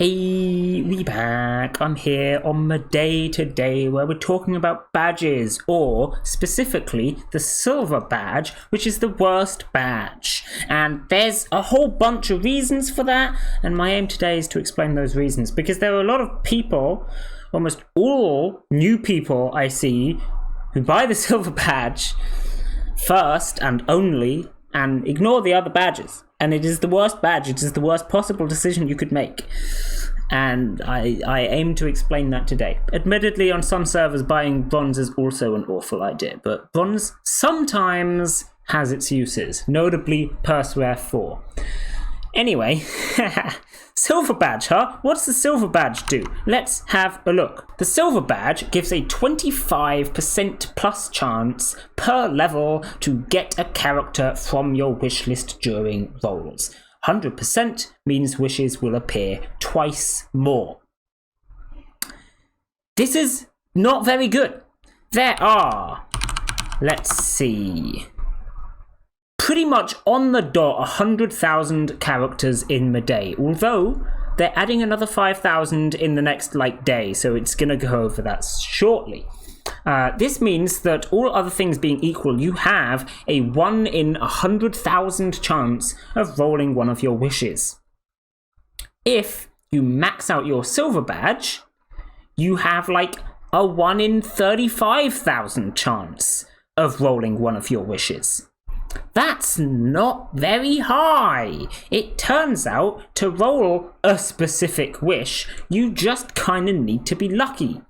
Hey, we back. I'm here on Mudae today where we're talking about badges, or specifically the silver badge, which is the worst badge. And there's a whole bunch of reasons for that, and my aim today is to explain those reasons because there are a lot of people, almost all new people I see, who buy the silver badge first and only and ignore the other badges. And it is the worst badge. It is the worst possible decision you could make. And I aim to explain that today. Admittedly, on some servers, buying bronze is also an awful idea, but bronze sometimes has its uses, notably Purse Rare 4. Anyway, silver badge, huh? What's the silver badge do? Let's have a look. The silver badge gives a 25% plus chance per level to get a character from your wishlist during rolls. 100% means wishes will appear twice more. This is not very good. There are, let's see, pretty much on the dot 100,000 characters in Mudae, although they're adding another 5,000 in the next day, so it's gonna go over that shortly. This means that all other things being equal, you have a 1 in 100,000 chance of rolling one of your wishes. If you max out your silver badge, you have a 1 in 35,000 chance of rolling one of your wishes. That's not very high. It turns out to roll a specific wish, you just kind of need to be lucky.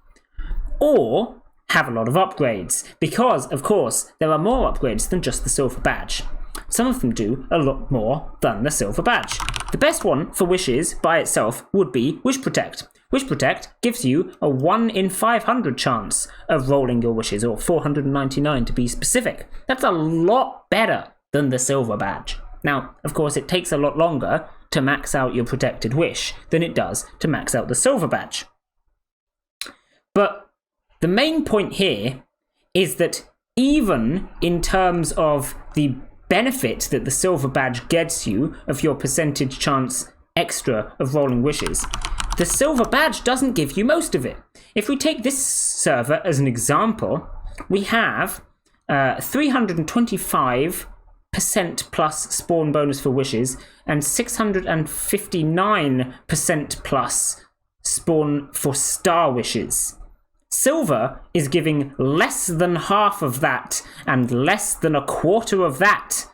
Or have a lot of upgrades, because, of course, there are more upgrades than just the silver badge. Some of them do a lot more than the silver badge. The best one for wishes by itself would be Wish Protect. Wish Protect gives you a 1 in 500 chance of rolling your wishes, or 499 to be specific. That's a lot better than the silver badge. Now, of course, it takes a lot longer to max out your protected wish than it does to max out the silver badge. But the main point here is that even in terms of the benefit that the silver badge gets you of your percentage chance extra of rolling wishes, the silver badge doesn't give you most of it. If we take this server as an example, we have 325% plus spawn bonus for wishes and 659% plus spawn for star wishes. Silver is giving less than half of that and less than a quarter of that.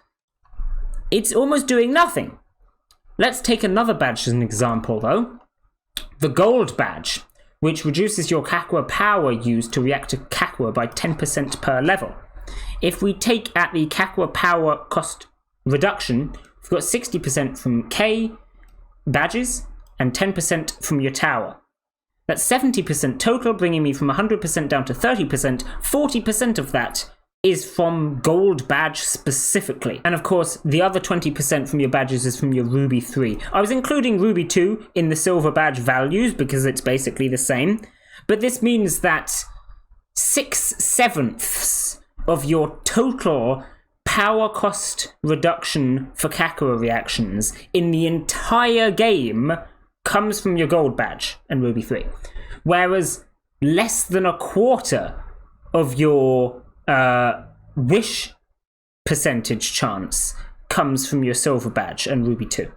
It's almost doing nothing. Let's take another badge as an example, though. The gold badge, which reduces your Kakwa power used to react to Kakwa by 10% per level. If we take at the Kakwa power cost reduction, we've got 60% from K badges and 10% from your tower. That's 70% total, bringing me from 100% down to 30%. 40% of that is from gold badge specifically. And of course, the other 20% from your badges is from your Ruby 3. I was including Ruby 2 in the silver badge values because it's basically the same. But this means that 6/7 of your total power cost reduction for Kakura reactions in the entire game comes from your gold badge and Ruby 3, whereas less than a quarter of your wish percentage chance comes from your silver badge and Ruby 2.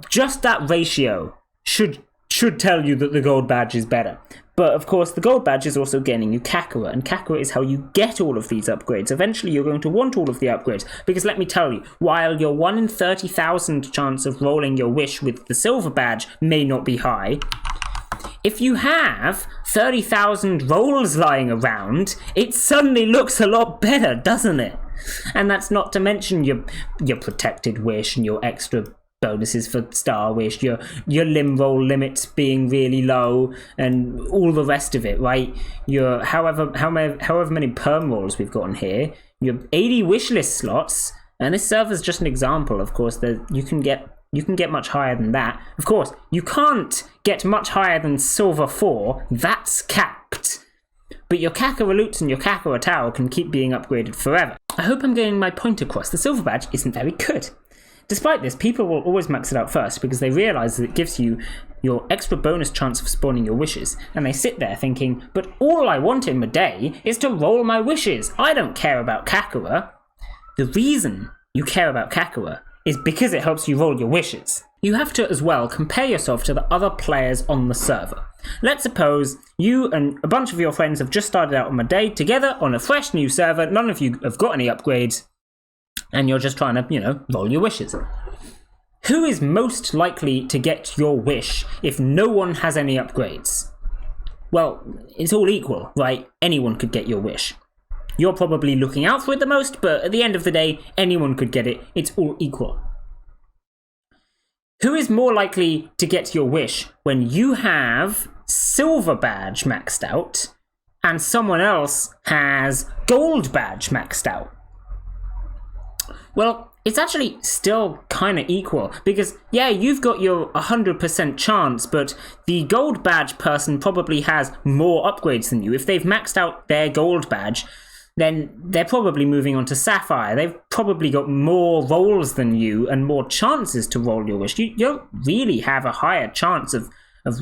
Just that ratio should tell you that the gold badge is better. But of course, the gold badge is also gaining you Kakura, and Kakura is how you get all of these upgrades. Eventually, you're going to want all of the upgrades, because let me tell you, while your 1 in 30,000 chance of rolling your wish with the silver badge may not be high, if you have 30,000 rolls lying around, it suddenly looks a lot better, doesn't it? And that's not to mention your protected wish and your extra bonuses for Star Wish, your limb roll limits being really low, and all the rest of it, right? Your however many perm rolls we've got on here, your 80 wish list slots, and this server's just an example. Of course, you can get much higher than that. Of course, you can't get much higher than Silver 4. That's capped. But your Kakura loots and your Kakura tower can keep being upgraded forever. I hope I'm getting my point across. The silver badge isn't very good. Despite this, people will always max it out first because they realise that it gives you your extra bonus chance of spawning your wishes, and they sit there thinking, but all I want in Mudae is to roll my wishes. I don't care about Kakura. The reason you care about Kakura is because it helps you roll your wishes. You have to, as well, compare yourself to the other players on the server. Let's suppose you and a bunch of your friends have just started out on Mudae together on a fresh new server. None of you have got any upgrades, and you're just trying to, roll your wishes. Who is most likely to get your wish if no one has any upgrades? Well, it's all equal, right? Anyone could get your wish. You're probably looking out for it the most, but at the end of the day, anyone could get it. It's all equal. Who is more likely to get your wish when you have silver badge maxed out and someone else has gold badge maxed out? Well, it's actually still kind of equal because, yeah, you've got your 100% chance, but the gold badge person probably has more upgrades than you. If they've maxed out their gold badge, then they're probably moving on to Sapphire. They've probably got more rolls than you and more chances to roll your wish. You don't really have a higher chance of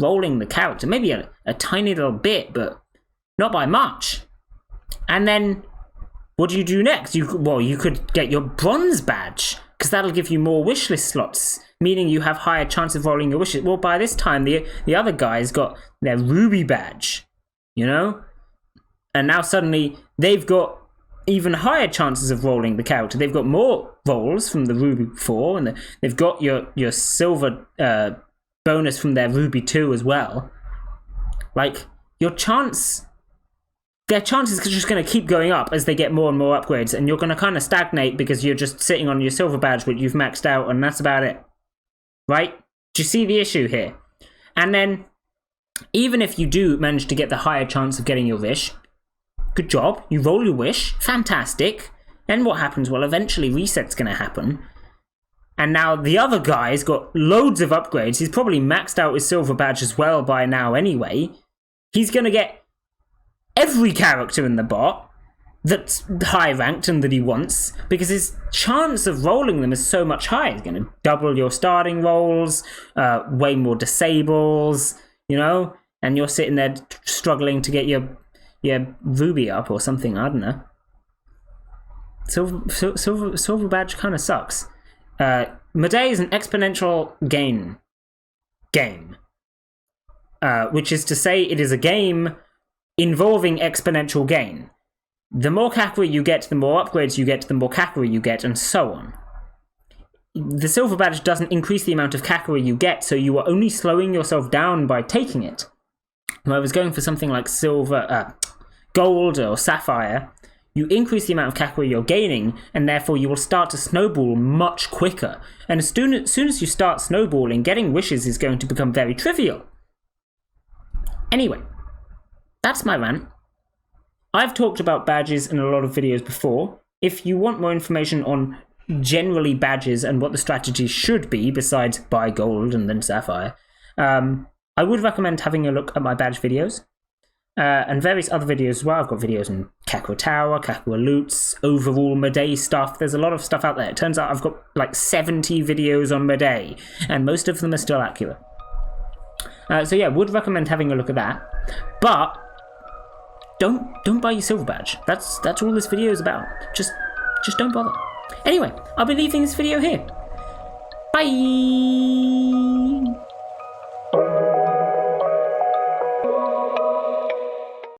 rolling the character. Maybe a tiny little bit, but not by much. And then what do you do next? You could get your bronze badge, because that'll give you more wishlist slots, meaning you have higher chance of rolling your wishes. Well, by this time, the other guys got their ruby badge, And now suddenly they've got even higher chances of rolling the character. They've got more rolls from the Ruby 4, and they've got your silver bonus from their Ruby 2 as well. Like, their chances are just going to keep going up as they get more and more upgrades, and you're going to kind of stagnate because you're just sitting on your silver badge, which you've maxed out, and that's about it. Right? Do you see the issue here? And then, even if you do manage to get the higher chance of getting your wish, good job, you roll your wish, fantastic. Then what happens? Well, eventually reset's going to happen. And now the other guy's got loads of upgrades. He's probably maxed out his silver badge as well by now anyway. He's going to get every character in the bot that's high ranked and that he wants, because his chance of rolling them is so much higher. He's going to double your starting rolls, way more disables, and you're sitting there struggling to get your ruby up or something. I don't know. Silver badge kind of sucks. Mudae is an exponential gain game, which is to say it is a game involving exponential gain. The more Kakura you get, the more upgrades you get, the more Kakura you get, and so on. The silver badge doesn't increase the amount of Kakura you get, so you are only slowing yourself down by taking it. When I was going for something like gold or sapphire, you increase the amount of Kakura you're gaining, and therefore you will start to snowball much quicker. And as soon as you start snowballing, getting wishes is going to become very trivial. Anyway, that's my rant. I've talked about badges in a lot of videos before. If you want more information on generally badges and what the strategy should be, besides buy gold and then sapphire, I would recommend having a look at my badge videos. And various other videos as well. I've got videos on Kakura Tower, Kakura Loots, overall Mudae stuff. There's a lot of stuff out there. It turns out I've got like 70 videos on Mudae, and most of them are still accurate. So yeah, would recommend having a look at that. But don't buy your silver badge. That's all this video is about. Just don't bother. Anyway, I'll be leaving this video here. Bye!